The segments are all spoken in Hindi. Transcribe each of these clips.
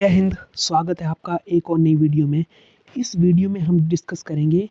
जय हिंद। स्वागत है आपका एक और नई वीडियो में। इस वीडियो में हम डिस्कस करेंगे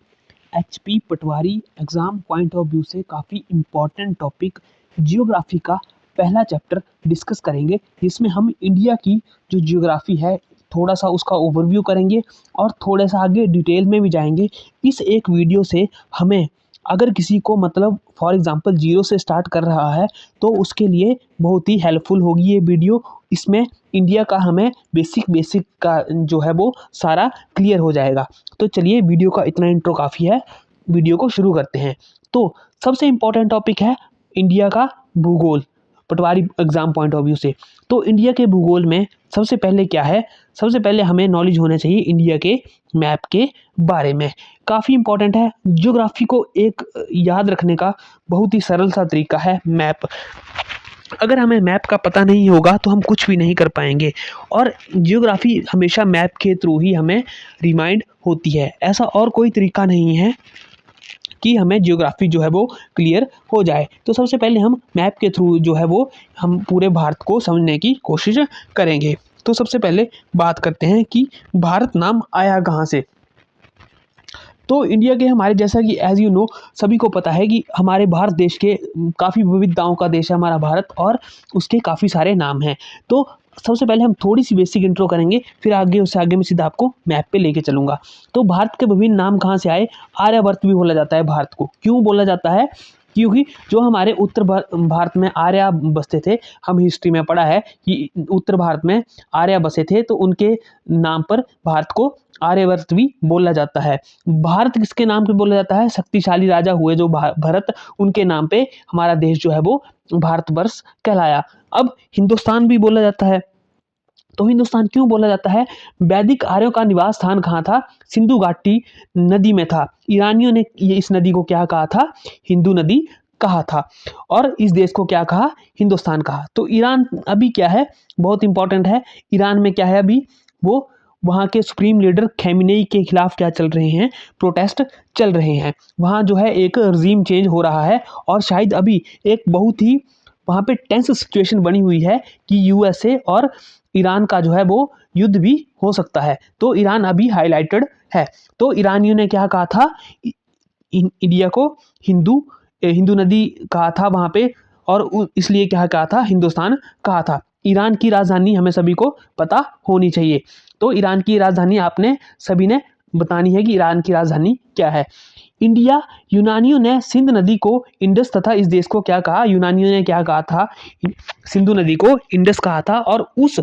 HP Patwari exam point of view से काफ़ी इम्पॉर्टेंट टॉपिक जियोग्राफी का पहला चैप्टर डिस्कस करेंगे, जिसमें हम इंडिया की जो जियोग्राफी है थोड़ा सा उसका ओवरव्यू करेंगे और थोड़ा सा आगे डिटेल में भी जाएंगे। इस एक वीडियो से हमें अगर किसी को मतलब फॉर एग्ज़ाम्पल ज़ीरो से स्टार्ट कर रहा है तो उसके लिए बहुत ही हेल्पफुल होगी ये वीडियो। इसमें इंडिया का हमें बेसिक का जो है वो सारा क्लियर हो जाएगा। तो चलिए, वीडियो का इतना इंट्रो काफ़ी है, वीडियो को शुरू करते हैं। तो सबसे इम्पोर्टेंट टॉपिक है इंडिया का भूगोल पटवारी एग्ज़ाम पॉइंट ऑफ व्यू से। तो इंडिया के भूगोल में सबसे पहले क्या है, सबसे पहले हमें नॉलेज होना चाहिए इंडिया के मैप के बारे में। काफ़ी इंपॉर्टेंट है। ज्योग्राफी को एक याद रखने का बहुत ही सरल सा तरीका है मैप। अगर हमें मैप का पता नहीं होगा तो हम कुछ भी नहीं कर पाएंगे, और जियोग्राफी हमेशा मैप के थ्रू ही हमें रिमाइंड होती है। ऐसा और कोई तरीका नहीं है कि हमें जियोग्राफी जो है वो क्लियर हो जाए। तो सबसे पहले हम मैप के थ्रू जो है वो हम पूरे भारत को समझने की कोशिश करेंगे। तो सबसे पहले बात करते हैं कि भारत नाम आया कहाँ से। तो इंडिया के हमारे, जैसा कि एज़ यू नो सभी को पता है कि हमारे भारत देश के काफ़ी विविधताओं का देश है हमारा भारत, और उसके काफ़ी सारे नाम हैं। तो सबसे पहले हम थोड़ी सी बेसिक इंट्रो करेंगे, फिर आगे उससे आगे मैं सीधा आपको मैप पे लेके चलूँगा। तो भारत के विभिन्न नाम कहाँ से आए। आर्यावर्त भी बोला जाता है भारत को। क्यों बोला जाता है? क्योंकि जो हमारे उत्तर भारत में आर्या बसते थे, हम हिस्ट्री में पढ़ा है कि उत्तर भारत में आर्या बसे थे, तो उनके नाम पर भारत को आर्यवर्त भी बोला जाता है। भारत किसके नाम पे बोला जाता है? शक्तिशाली राजा हुए जो भरत, उनके नाम पे हमारा देश जो है वो भारतवर्ष कहलाया। अब हिंदुस्तान भी बोला जाता है। तो हिंदुस्तान क्यों बोला जाता है? वैदिक आर्यों का निवास स्थान कहाँ था? सिंधु घाटी नदी में था। ईरानियों ने ये इस नदी को क्या कहा था? हिंदू नदी कहा था। और इस देश को क्या कहा? हिंदुस्तान कहा। तो ईरान अभी क्या है, बहुत इंपॉर्टेंट है। ईरान में क्या है अभी, वो वहाँ के सुप्रीम लीडर खैमेनेई के खिलाफ क्या चल रहे हैं? प्रोटेस्ट चल रहे हैं। वहाँ जो है एक रजीम चेंज हो रहा है, और शायद अभी एक बहुत ही वहाँ पे टेंस सिचुएशन बनी हुई है कि यूएसए और ईरान का जो है वो युद्ध भी हो सकता है। तो ईरान अभी हाईलाइटेड है। तो ईरानियों ने क्या कहा था? इंडिया को हिंदू नदी कहा था वहाँ पे, और इसलिए क्या कहा था? हिंदुस्तान कहा था। ईरान की राजधानी हमें सभी को पता होनी चाहिए। तो ईरान की राजधानी आपने सभी ने बतानी है कि ईरान की राजधानी क्या है। इंडिया, यूनानियों ने सिंध नदी को इंडस तथा इस देश को क्या कहा? यूनानियों ने क्या कहा था? सिंधु नदी को इंडस कहा था, और उस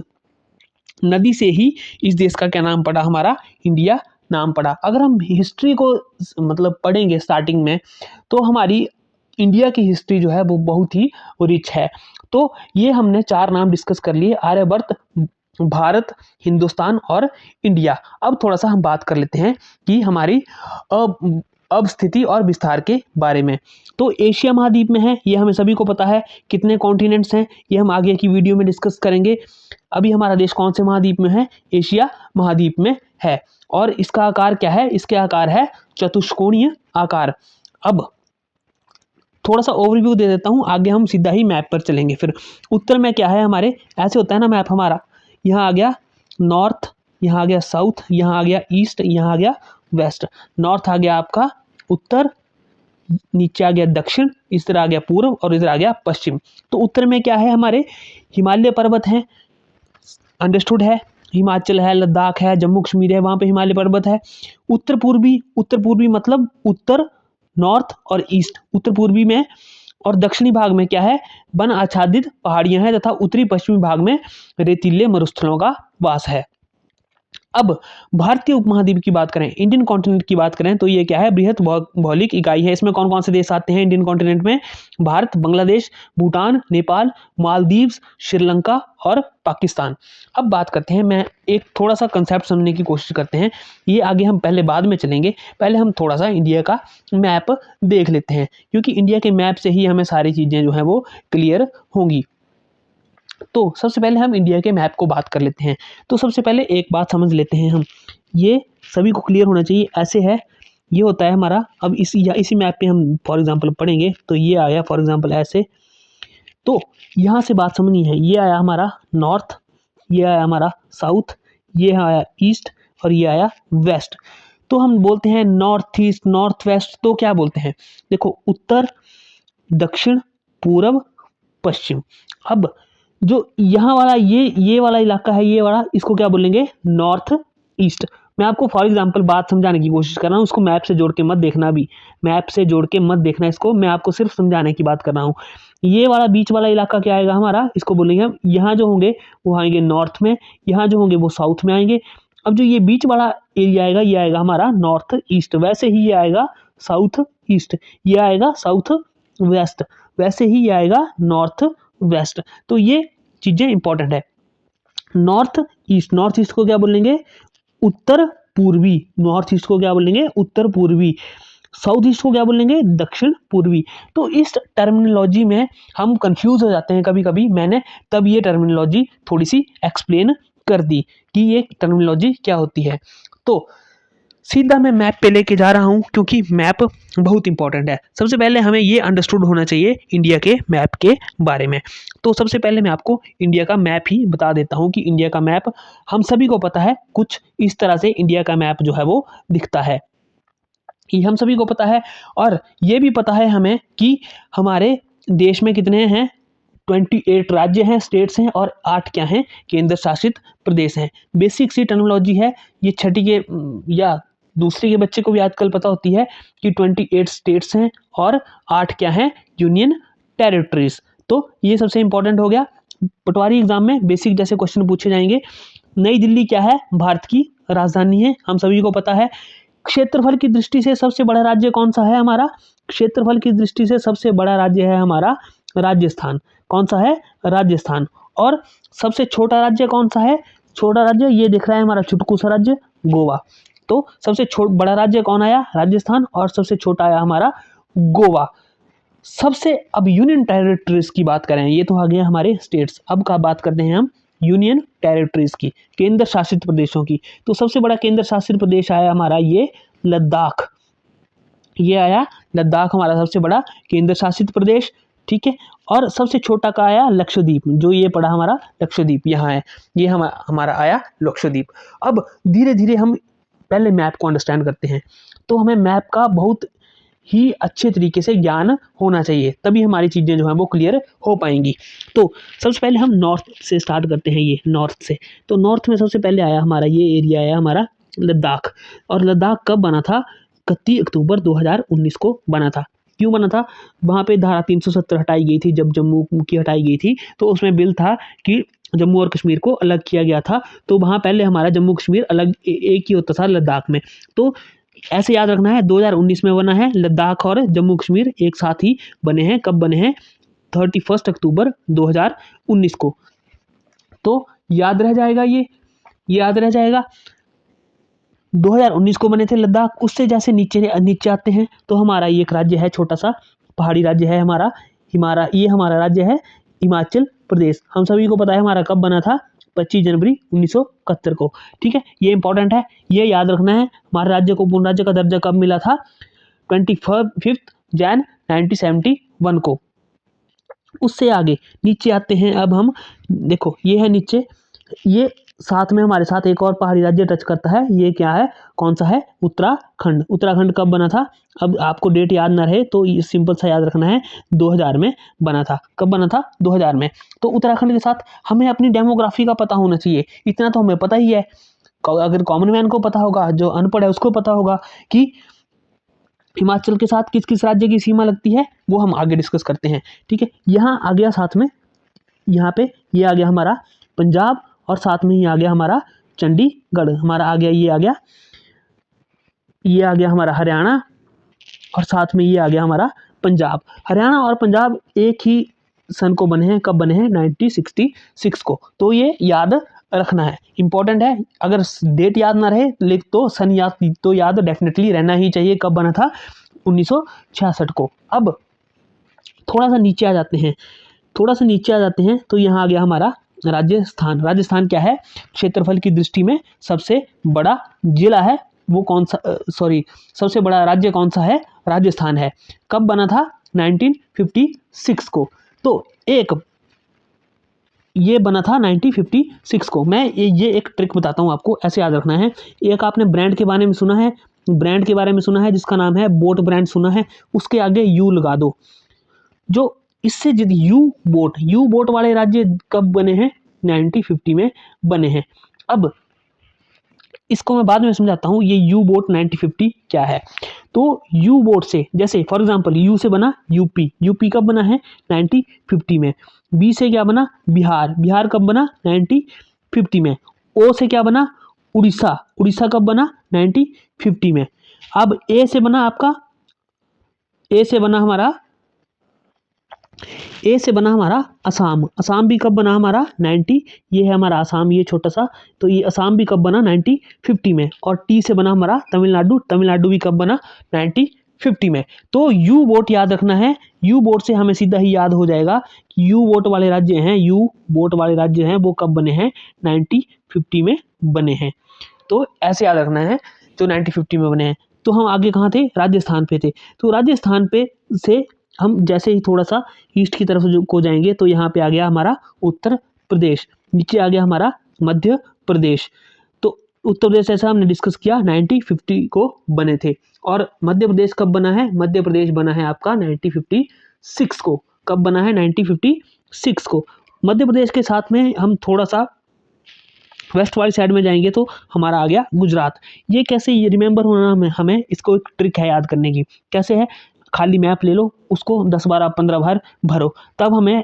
नदी से ही इस देश का क्या नाम पड़ा? हमारा इंडिया नाम पड़ा। अगर हम हिस्ट्री को मतलब पढ़ेंगे स्टार्टिंग में, तो हमारी इंडिया की हिस्ट्री जो है वो बहुत ही रिच है। तो ये हमने 4 नाम डिस्कस कर लिए: आर्यवर्त, भारत, हिंदुस्तान और इंडिया। अब थोड़ा-सा हम बात कर लेते हैं कि हमारी अब स्थिति और विस्तार के बारे में। तो एशिया महाद्वीप में है, ये हमें सभी को पता है। कितने कॉन्टिनेंट्स हैं, ये हम आगे की वीडियो में डिस्कस करेंगे। अभी हमारा देश कौन से महाद्वीप में है? एशिया महाद्वीप में है। और इसका आकार क्या है? इसके आकार है चतुष्कोणीय आकार। अब थोड़ा सा ओवरव्यू दे देता हूँ, आगे हम सीधा ही मैप पर चलेंगे। फिर उत्तर में क्या है हमारे, ऐसे होता है ना मैप हमारा, यहाँ आ गया नॉर्थ, यहाँ आ गया साउथ, यहाँ आ गया ईस्ट, यहाँ आ गया वेस्ट। नॉर्थ आ गया आपका उत्तर, नीचे आ गया दक्षिण, इस तरह आ गया पूर्व, और इधर आ गया पश्चिम। तो उत्तर में क्या है हमारे? हिमालय पर्वत हैं, अंडरस्टूड है। हिमाचल है, लद्दाख है, जम्मू कश्मीर है, वहाँ पे हिमालय पर्वत है। उत्तर पूर्वी मतलब उत्तर, नॉर्थ और ईस्ट। उत्तर पूर्वी में और दक्षिणी भाग में क्या है? वन आच्छादित पहाड़ियां हैं, तथा उत्तरी पश्चिमी भाग में रेतीले मरुस्थलों का वास है। अब भारतीय उपमहाद्वीप की बात करें, इंडियन कॉन्टिनेंट की बात करें, तो ये क्या है? बृहत भौगोलिक इकाई है। इसमें कौन कौन से देश आते हैं इंडियन कॉन्टिनेंट में? भारत, बांग्लादेश, भूटान, नेपाल, मालदीव्स, श्रीलंका और पाकिस्तान। अब बात करते हैं, मैं एक थोड़ा सा कंसेप्ट समझने की कोशिश करते हैं। ये आगे हम पहले बाद में चलेंगे, पहले हम थोड़ा सा इंडिया का मैप देख लेते हैं, क्योंकि इंडिया के मैप से ही हमें सारी चीज़ें जो हैं वो क्लियर होंगी। तो सबसे पहले हम इंडिया के मैप को बात कर लेते हैं। तो सबसे पहले एक बात समझ लेते हैं हम, ये सभी को क्लियर होना चाहिए। ऐसे है, ये होता है हमारा। अब इसी मैप पे हम फॉर एग्जांपल पढ़ेंगे, तो ये आया फॉर एग्जांपल ऐसे। तो यहाँ से बात समझनी है, ये आया हमारा नॉर्थ, ये आया हमारा साउथ, ये आया ईस्ट और ये आया वेस्ट। तो हम बोलते हैं नॉर्थ ईस्ट, नॉर्थ वेस्ट, तो क्या बोलते हैं, देखो उत्तर, दक्षिण, पूर्व, पश्चिम। अब जो यहाँ वाला ये वाला इलाका है, ये वाला, इसको क्या बोलेंगे, नॉर्थ ईस्ट। मैं आपको फॉर एग्जांपल बात समझाने की कोशिश कर रहा हूँ, उसको मैप से जोड़ के मत देखना, भी मैप से जोड़ के मत देखना इसको, मैं आपको सिर्फ समझाने की बात कर रहा हूँ। ये वाला बीच वाला इलाका क्या आएगा हमारा, इसको बोलेंगे हम, यहाँ जो होंगे वो आएंगे नॉर्थ में, यहाँ जो होंगे वो साउथ में आएंगे। अब जो ये बीच वाला एरिया आएगा, ये आएगा हमारा नॉर्थ ईस्ट। वैसे ही ये आएगा साउथ ईस्ट, ये आएगा साउथ वेस्ट, वैसे ही ये आएगा नॉर्थ वेस्ट। तो ये चीजें इंपॉर्टेंट है। नॉर्थ ईस्ट, नॉर्थ ईस्ट को क्या बोलेंगे, उत्तर पूर्वी। नॉर्थ ईस्ट को क्या बोलेंगे, उत्तर पूर्वी। साउथ ईस्ट को क्या बोलेंगे, दक्षिण पूर्वी। तो इस टर्मिनोलॉजी में हम कंफ्यूज हो जाते हैं कभी कभी, मैंने तब ये टर्मिनोलॉजी थोड़ी सी एक्सप्लेन कर दी कि ये टर्मिनोलॉजी क्या होती है। तो सीधा मैं मैप पे लेके जा रहा हूँ, क्योंकि मैप बहुत इंपॉर्टेंट है। सबसे पहले हमें ये अंडरस्टूड होना चाहिए इंडिया के मैप के बारे में। तो सबसे पहले मैं आपको इंडिया का मैप ही बता देता हूँ कि इंडिया का मैप हम सभी को पता है, कुछ इस तरह से इंडिया का मैप जो है वो दिखता है, ये हम सभी को पता है। और ये भी पता है हमें कि हमारे देश में कितने हैं, 28 राज्य हैं, स्टेट्स हैं, और 8 क्या हैं, केंद्र शासित प्रदेश हैं। बेसिक सी टर्मिनोलॉजी है ये, छठी के या दूसरे के बच्चे को भी आजकल पता होती है कि 28 स्टेट्स हैं और 8 क्या हैं, यूनियन टेरिटरीज। तो ये सबसे इंपॉर्टेंट हो गया। पटवारी एग्जाम में बेसिक जैसे क्वेश्चन पूछे जाएंगे। नई दिल्ली क्या है, भारत की राजधानी है, हम सभी को पता है। क्षेत्रफल की दृष्टि से सबसे बड़ा राज्य कौन सा है हमारा, क्षेत्रफल की दृष्टि से सबसे बड़ा राज्य है हमारा राजस्थान। कौन सा है, राजस्थान। और सबसे छोटा राज्य कौन सा है, छोटा राज्य ये दिख रहा है हमारा चुटकू सा राज्य, गोवा। तो सबसे बड़ा राज्य कौन आया, राजस्थान, और सबसे छोटा आया हमारा गोवा। सबसे, अब यूनियन टेरिटरीज की बात करें, ये तो आ गया हमारे स्टेट्स। अब का बात करते हैं हम यूनियन टेरिटरीज की, केंद्र शासित प्रदेशों की। तो सबसे बड़ा केंद्र शासित प्रदेश आया हमारा ये लद्दाख, ये आया लद्दाख हमारा सबसे बड़ा केंद्र शासित प्रदेश, ठीक है। और सबसे छोटा का आया लक्षद्वीप, जो ये पड़ा हमारा लक्षद्वीप, यहाँ है, ये हमारा आया लक्षद्वीप। अब धीरे धीरे हम पहले मैप को अंडरस्टैंड करते हैं। तो हमें मैप का बहुत ही अच्छे तरीके से ज्ञान होना चाहिए, तभी हमारी चीज़ें जो हैं वो क्लियर हो पाएंगी। तो सबसे पहले हम नॉर्थ से स्टार्ट करते हैं, ये नॉर्थ से। तो नॉर्थ में सबसे पहले आया हमारा ये एरिया आया हमारा लद्दाख। और लद्दाख कब बना था, 31 अक्टूबर 2019 को बना था। क्यों बना था, वहाँ पे धारा 370 हटाई गई थी, जब जम्मू की हटाई गई थी तो उसमें बिल था कि जम्मू और कश्मीर को अलग किया गया था। तो वहाँ पहले हमारा जम्मू कश्मीर अलग एक ही होता था लद्दाख में। तो ऐसे याद रखना है, 2019 में बना है लद्दाख और जम्मू कश्मीर एक साथ ही बने हैं। कब बने हैं, 31 अक्टूबर 2019 को। तो याद रह जाएगा, ये याद रह जाएगा। 2019 को बने थे लद्दाख। उससे जैसे नीचे आते हैं तो हमारा ये एक राज्य है, छोटा सा पहाड़ी राज्य है हमारा, ये हमारा राज्य है हिमाचल प्रदेश। हम सभी को पता है हमारा कब बना था, 25 जनवरी 1971 को, ठीक है। ये इंपॉर्टेंट है, ये याद रखना है। हमारे राज्य को पूर्ण राज्य का दर्जा कब मिला था, 25 जैन 1971 को। उससे आगे नीचे आते हैं अब हम, देखो ये है नीचे, ये साथ में हमारे साथ एक और पहाड़ी राज्य टच करता है, ये क्या है, कौन सा है, उत्तराखंड। उत्तराखंड कब बना था, अब आपको डेट याद ना रहे तो ये सिंपल सा याद रखना है, 2000 में बना था। कब बना था, 2000 में। तो उत्तराखंड के साथ हमें अपनी डेमोग्राफी का पता होना चाहिए, इतना तो हमें पता ही है। अगर कॉमन मैन को पता होगा, जो अनपढ़ है उसको पता होगा कि हिमाचल के साथ किस किस राज्य की सीमा लगती है, वो हम आगे डिस्कस करते हैं, ठीक है। यहाँ आ गया साथ में, यहाँ पे ये आ गया हमारा पंजाब, और साथ में ही आ गया हमारा चंडीगढ़, हमारा आ गया, ये आ गया, ये आ गया हमारा हरियाणा, और साथ में ये आ गया हमारा पंजाब। हरियाणा और पंजाब एक ही सन को बने हैं, कब बने हैं, 1966 को। तो ये याद रखना है, इंपॉर्टेंट है। अगर डेट याद ना रहे लिख तो सन याद तो याद डेफिनेटली रहना ही चाहिए, कब बना था, 1966 को। अब थोड़ा सा नीचे आ जाते हैं, थोड़ा सा नीचे आ जाते हैं तो यहाँ आ गया हमारा राजस्थान। राजस्थान क्या है, क्षेत्रफल की दृष्टि में सबसे बड़ा जिला है, वो कौन सा, सॉरी, सबसे बड़ा राज्य कौन सा है, राजस्थान है। कब बना था, 1956 को। तो एक ये बना था 1956 को। मैं ये एक ट्रिक बताता हूँ आपको, ऐसे याद रखना है। एक आपने ब्रांड के बारे में सुना है, ब्रांड के बारे में सुना है जिसका नाम है बोट ब्रांड सुना है, उसके आगे यू लगा दो। जो इससे यू बोट वाले राज्य कब बने हैं? 1950 में बने हैं। अब इसको मैं बाद में समझाता हूँ ये यू बोट 1950 क्या है। तो यू बोट से, जैसे फॉर एग्जांपल यू से बना यूपी, यूपी कब बना है? 1950 में। बी से क्या बना? बिहार, बिहार कब बना? 1950 में। ओ से क्या बना? उड़ीसा, उड़ीसा कब बना? 1950 में। अब ए से बना आपका, ए से बना हमारा ए से बना हमारा असम, असम भी कब बना हमारा? 90, ये है हमारा असम, ये छोटा सा, तो ये असम भी कब बना? 1950 में। और टी से बना हमारा तमिलनाडु, तमिलनाडु भी कब बना? 1950 में। तो यू बोट याद रखना है। यू बोट से हमें सीधा ही याद हो जाएगा कि यू बोट वाले राज्य हैं, यू बोट वाले राज्य हैं वो कब बने हैं? 1950 में बने हैं। तो ऐसे याद रखना है, जो 1950 में बने हैं। तो हम आगे कहाँ थे? राजस्थान पे थे। तो राजस्थान पे से हम जैसे ही थोड़ा सा ईस्ट की तरफ को जाएंगे तो यहाँ पे आ गया हमारा उत्तर प्रदेश, नीचे आ गया हमारा मध्य प्रदेश। तो उत्तर प्रदेश ऐसा हमने डिस्कस किया 1950 को बने थे। और मध्य प्रदेश कब बना है? मध्य प्रदेश बना है आपका 1956 को। कब बना है? 1956 को। मध्य प्रदेश के साथ में हम थोड़ा सा वेस्ट वाली साइड में जाएंगे तो हमारा आ गया गुजरात। ये कैसे ये रिमेंबर होना हमें इसको एक ट्रिक है याद करने की। कैसे है? खाली मैप ले लो, उसको 10 12 15 बार भरो, तब हमें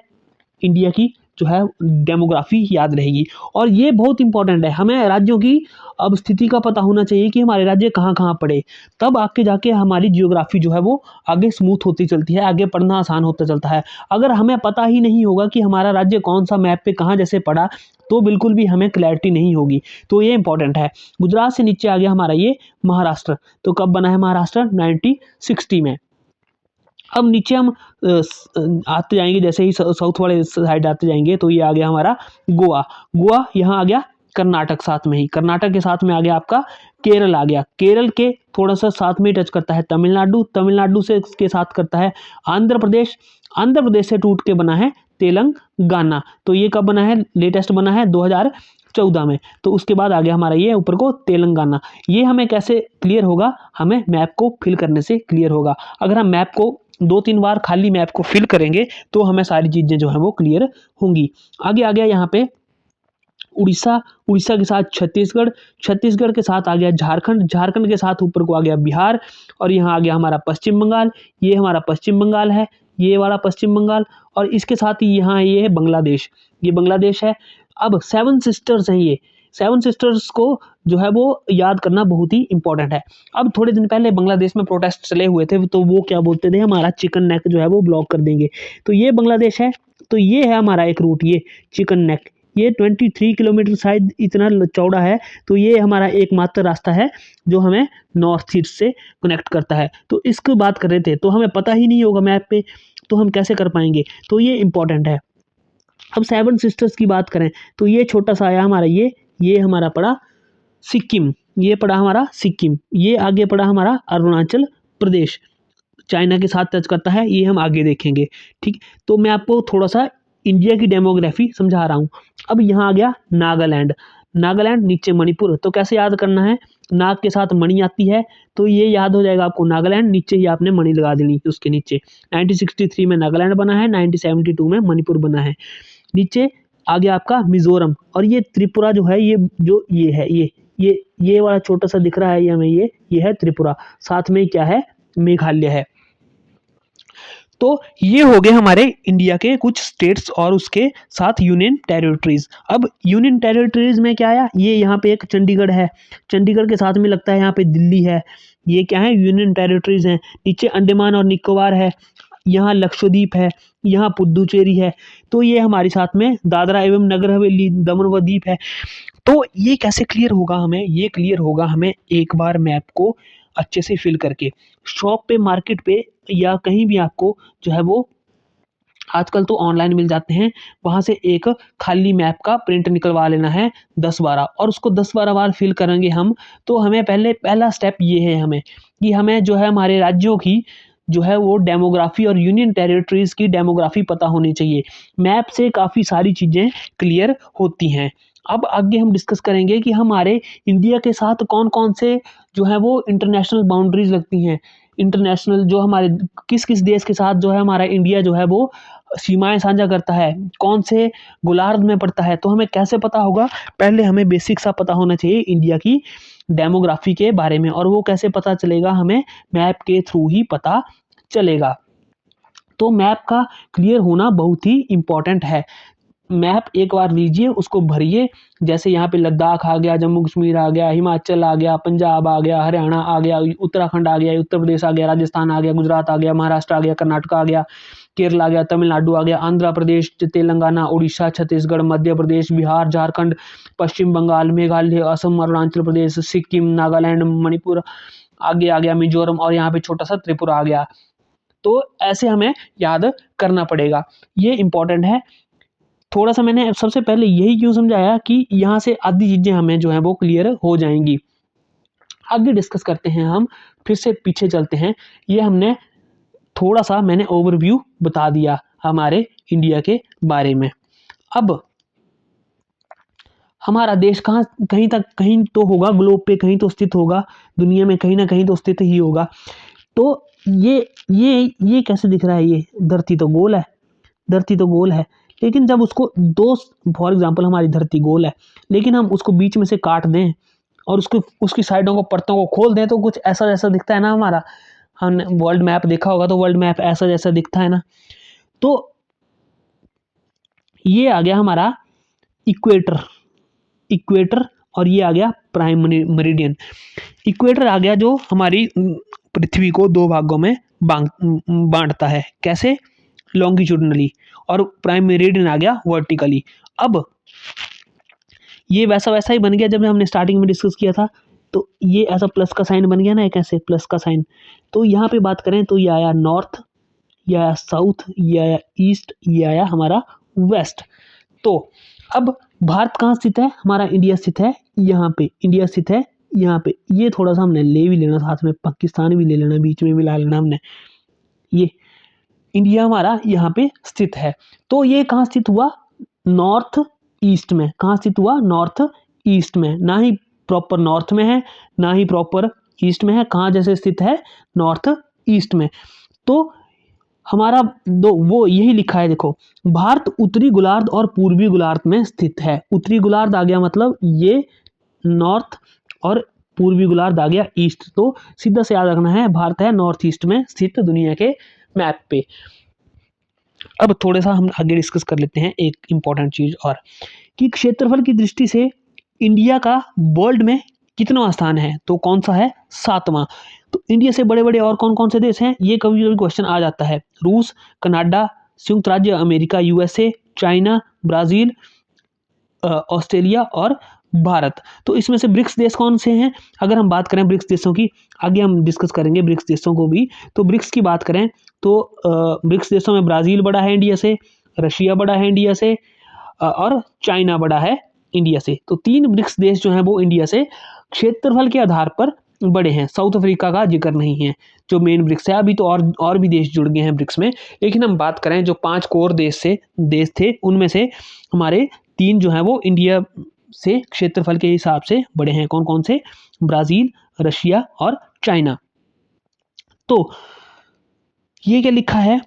इंडिया की जो है डेमोग्राफी याद रहेगी। और ये बहुत इंपॉर्टेंट है, हमें राज्यों की अब स्थिति का पता होना चाहिए कि हमारे राज्य कहाँ कहाँ पड़े, तब आगे जाके हमारी जियोग्राफी जो है वो आगे स्मूथ होती चलती है, आगे पढ़ना आसान होता चलता है। अगर हमें पता ही नहीं होगा कि हमारा राज्य कौन सा मैप पे कहाँ जैसे पड़ा, तो बिल्कुल भी हमें क्लैरिटी नहीं होगी। तो ये इंपॉर्टेंट है। गुजरात से नीचे आ गया हमारा ये महाराष्ट्र। तो कब बना है महाराष्ट्र? 1960 में। अब नीचे हम आते जाएंगे, जैसे ही साउथ वाले साइड आते जाएंगे तो ये आ गया हमारा गोवा। गोवा यहाँ आ गया कर्नाटक साथ में ही, कर्नाटक के साथ में आ गया आपका केरल आ गया, केरल के थोड़ा सा साथ में टच करता है तमिलनाडु, तमिलनाडु से के साथ करता है आंध्र प्रदेश, आंध्र प्रदेश से टूट के बना है तेलंगाना। तो ये कब बना है? लेटेस्ट बना है 2014 में। तो उसके बाद आ गया हमारा ये ऊपर को तेलंगाना। ये हमें कैसे क्लियर होगा? हमें मैप को फिल करने से क्लियर होगा। अगर हम मैप को 2-3 बार खाली मैप को फिल करेंगे तो हमें सारी चीज़ें जो है वो क्लियर होंगी। आगे आ गया यहाँ पे उड़ीसा, उड़ीसा के साथ छत्तीसगढ़, छत्तीसगढ़ के साथ आ गया झारखंड, झारखंड के साथ ऊपर को आ गया बिहार, और यहाँ आ गया हमारा पश्चिम बंगाल। ये हमारा पश्चिम बंगाल है, ये वाला पश्चिम बंगाल, और इसके साथ ही यहाँ ये है बांग्लादेश, ये बांग्लादेश है। अब 7 सिस्टर्स हैं ये, 7 सिस्टर्स को जो है वो याद करना बहुत ही इंपॉर्टेंट है। अब थोड़े दिन पहले बांग्लादेश में प्रोटेस्ट चले हुए थे, तो वो क्या बोलते थे? हमारा चिकन नेक जो है वो ब्लॉक कर देंगे। तो ये बांग्लादेश है, तो ये है हमारा एक रूट, ये चिकन नेक, ये 23 किलोमीटर शायद इतना चौड़ा है। तो ये हमारा एकमात्र रास्ता है जो हमें नॉर्थ ईस्ट से कनेक्ट करता है। तो इसकी बात कर रहे थे, तो हमें पता ही नहीं होगा मैप पे, तो हम कैसे कर पाएंगे? तो ये इंपॉर्टेंट है। अब 7 सिस्टर्स की बात करें तो ये छोटा सा आया हमारा, ये हमारा पड़ा सिक्किम, ये पड़ा हमारा सिक्किम, ये आगे पड़ा हमारा अरुणाचल प्रदेश, चाइना के साथ टच करता है, ये हम आगे देखेंगे। ठीक, तो मैं आपको थोड़ा सा इंडिया की डेमोग्राफी समझा रहा हूँ। अब यहाँ आ गया नागालैंड, नागालैंड नीचे मणिपुर। तो कैसे याद करना है? नाग के साथ मणि आती है, तो ये याद हो जाएगा आपको नागालैंड, नीचे ही आपने मणि लगा देनी उसके नीचे। 1963 में नागालैंड बना है, 1972 में मणिपुर बना है। नीचे आ गया आपका मिजोरम, और ये त्रिपुरा जो है, ये जो ये है, ये वाला छोटा सा दिख रहा है ये हमें, ये है त्रिपुरा, साथ में क्या है? मेघालय है। तो ये हो गए हमारे इंडिया के कुछ स्टेट्स और उसके साथ यूनियन टेरिटरीज। अब यूनियन टेरिटरीज में क्या आया? ये यहाँ पे एक चंडीगढ़ है, चंडीगढ़ के साथ में लगता है यहाँ पे दिल्ली है, ये क्या है? यूनियन टेरिटरीज हैं। नीचे अंडमान और निकोबार है, यहाँ लक्षद्वीप है, यहाँ पुडुचेरी है। तो ये हमारे साथ में दादरा एवं नगर हवेली, दमन व दीप है। तो ये कैसे क्लियर होगा हमें? ये क्लियर होगा हमें एक बार मैप को अच्छे से फिल करके, शॉप पे, मार्केट पे, या कहीं भी आपको जो है वो आजकल तो ऑनलाइन मिल जाते हैं, वहाँ से एक खाली मैप का प्रिंट निकलवा लेना है 10-12, और उसको 10-12 बार फिल करेंगे हम। तो हमें पहला स्टेप ये है हमें कि हमें जो है हमारे राज्यों की जो है वो डेमोग्राफी और यूनियन टेरिटरीज की डेमोग्राफी पता होनी चाहिए। मैप से काफ़ी सारी चीज़ें क्लियर होती हैं। अब आगे हम डिस्कस करेंगे कि हमारे इंडिया के साथ कौन कौन से जो है वो इंटरनेशनल बाउंड्रीज लगती हैं। इंटरनेशनल जो हमारे किस किस देश के साथ जो है हमारा इंडिया जो है वो सीमाएं साझा करता है, कौन से गोलार्ध में पड़ता है। तो हमें कैसे पता होगा, पहले हमें बेसिक सा पता होना चाहिए इंडिया की डेमोग्राफी के बारे में, और वो कैसे पता चलेगा, हमें मैप के थ्रू ही पता चलेगा। तो मैप का क्लियर होना बहुत ही इंपॉर्टेंट है। मैप एक बार लीजिए, उसको भरिए। जैसे यहाँ पे लद्दाख आ गया, जम्मू कश्मीर आ गया, हिमाचल आ गया, पंजाब आ गया, हरियाणा आ गया, उत्तराखंड आ गया, उत्तर प्रदेश आ गया, राजस्थान आ गया, गुजरात आ गया, महाराष्ट्र आ गया, कर्नाटक आ गया, केरल आ गया, तमिलनाडु आ गया, आंध्र प्रदेश, तेलंगाना, उड़ीसा, छत्तीसगढ़, मध्य प्रदेश, बिहार, झारखंड, पश्चिम बंगाल, मेघालय, असम, अरुणाचल प्रदेश, सिक्किम, नागालैंड, मणिपुर आगे आ गया, मिजोरम, और यहाँ पे छोटा सा त्रिपुरा आ गया। तो ऐसे हमें याद करना पड़ेगा, ये इंपॉर्टेंट है। थोड़ा सा मैंने सबसे पहले यही क्यों समझाया कि यहाँ से आधी चीज़ें हमें जो है वो क्लियर हो जाएंगी। आगे डिस्कस करते हैं हम, फिर से पीछे चलते हैं। ये हमने थोड़ा सा मैंने ओवरव्यू बता दिया हमारे इंडिया के बारे में। अब हमारा देश कहाँ कहीं तक कहीं तो होगा, ग्लोब पे कहीं तो स्थित होगा, दुनिया में कहीं ना कहीं तो स्थित ही होगा। तो ये कैसे दिख रहा है, ये धरती तो गोल है, धरती तो गोल है, लेकिन जब उसको दो, फॉर एग्जांपल हमारी धरती गोल है, लेकिन हम उसको बीच में से काट दें और उसको उसकी साइडों को परतों को खोल दें तो कुछ ऐसा जैसा दिखता है ना हमारा। हमने वर्ल्ड मैप देखा होगा तो वर्ल्ड मैप ऐसा जैसा दिखता है ना। तो ये आ गया हमारा इक्वेटर, इक्वेटर, और ये आ गया प्राइम मेरिडियन। इक्वेटर आ गया जो हमारी पृथ्वी को दो भागों में बांटता है, कैसे, लॉन्गिट्यूडनली, और प्राइम मेरिडियन आ गया वर्टिकली। अब ये वैसा वैसा ही बन गया जब हमने स्टार्टिंग में डिस्कस किया था। तो ये ऐसा प्लस का साइन बन गया ना, एक ऐसे प्लस का साइन। तो यहाँ पे बात करें तो ये आया नॉर्थ, ये आया साउथ, ये आया ईस्ट, ये आया हमारा वेस्ट। तो अब भारत कहाँ स्थित है, हमारा इंडिया स्थित है यहाँ पे, इंडिया स्थित है यहाँ पे। ये थोड़ा सा हमने ले भी लेना, साथ में पाकिस्तान भी ले लेना, बीच में भी ला लेना हमने। ये इंडिया हमारा यहाँ पे स्थित है। तो ये कहाँ स्थित हुआ, नॉर्थ ईस्ट में। कहाँ स्थित हुआ, नॉर्थ ईस्ट में, ना ही प्रॉपर नॉर्थ में है ना ही प्रॉपर ईस्ट में है। कहाँ जैसे स्थित है, नॉर्थ ईस्ट में। तो हमारा दो वो यही लिखा है, देखो, भारत उत्तरी गोलार्ध और पूर्वी गोलार्ध में स्थित है। उत्तरी गोलार्ध आ गया मतलब ये नॉर्थ, और पूर्वी गोलार्ध आ गया ईस्ट। तो सीधा से याद रखना है, भारत है नॉर्थ ईस्ट में स्थित दुनिया के मैप पे। अब थोड़ा सा हम आगे डिस्कस कर लेते हैं एक इंपॉर्टेंट चीज और, कि क्षेत्रफल की दृष्टि से इंडिया का वर्ल्ड में कितना स्थान है, तो कौन सा है, 7वां। तो इंडिया से बड़े बड़े और कौन कौन से देश हैं, ये कभी कभी क्वेश्चन आ जाता है। रूस, कनाडा, संयुक्त राज्य America USA, China, Brazil, Australia और भारत। तो इसमें से ब्रिक्स देश कौन से हैं, अगर हम बात करें ब्रिक्स देशों की, आगे हम डिस्कस करेंगे ब्रिक्स देशों को भी। तो ब्रिक्स की बात करें तो ब्रिक्स देशों में ब्राजील बड़ा है इंडिया से, रशिया बड़ा है इंडिया से, और चाइना बड़ा है इंडिया से। तो 3 ब्रिक्स देश जो हैं वो इंडिया से क्षेत्रफल के आधार पर बड़े हैं। साउथ अफ्रीका का जिक्र नहीं है जो मेन ब्रिक्स है, अभी तो और भी देश जुड़ गए हैं ब्रिक्स में। लेकिन हम बात करें जो 5 कोर देश थे, उनमें से हमारे 3 जो हैं वो इंडिया से क्षेत्रफल के हिसाब से बड़े हैं। कौन कौन से, ब्राजील, रशिया और चाइना। तो ये क्या लिखा है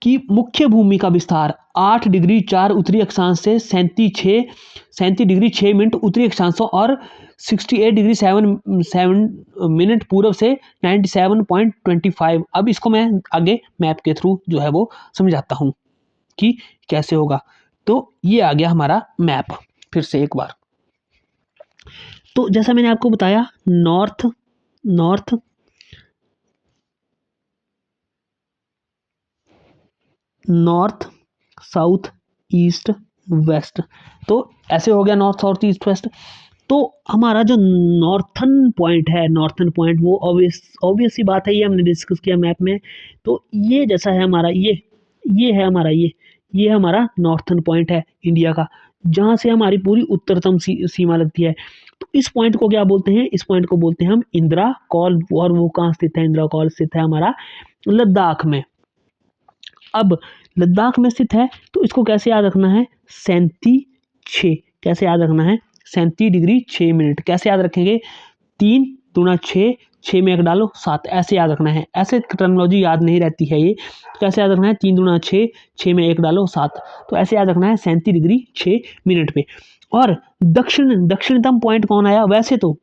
कि मुख्य भूमि का विस्तार 8 डिग्री 4 उत्तरी अक्षांश से 37 डिग्री 6 मिनट उत्तरी अक्षांशों और 68 डिग्री 7 मिनट पूर्व से 97.25। अब इसको मैं आगे मैप के थ्रू जो है वो समझाता हूँ कि कैसे होगा। तो ये आ गया हमारा मैप, फिर से एक बार। तो जैसा मैंने आपको बताया, नॉर्थ, साउथ, ईस्ट, वेस्ट। तो ऐसे हो गया नॉर्थ साउथ ईस्ट वेस्ट। तो हमारा जो नॉर्थन पॉइंट है, नॉर्थन पॉइंट वो ऑब्वियस सी बात है, ये हमने डिस्कस किया मैप में। तो ये जैसा है हमारा, ये है हमारा, ये हमारा नॉर्थन पॉइंट है इंडिया का, जहाँ से हमारी पूरी उत्तरतम सीमा लगती है। तो तो इस पॉइंट को क्या बोलते हैं, इस पॉइंट को बोलते हैं हम इंदिरा कॉल। और वो कहाँ स्थित है, इंदिरा कॉल स्थित है हमारा लद्दाख में। अब लद्दाख में स्थित है तो इसको कैसे याद रखना है, 37 कैसे याद रखना है, 37 डिग्री 6 मिनट कैसे याद रखेंगे, 3 दूना 6, 6 में 1 डालो 7, ऐसे याद रखना है। ऐसे टर्मिनोलॉजी याद नहीं रहती है ये, कैसे याद रखना है, 3 दूना 6, 6 में 1 डालो 7, तो ऐसे याद रखना है 37 डिग्री 6 मिनट पे। और दक्षिणतम पॉइंट कौन आया, वैसे तो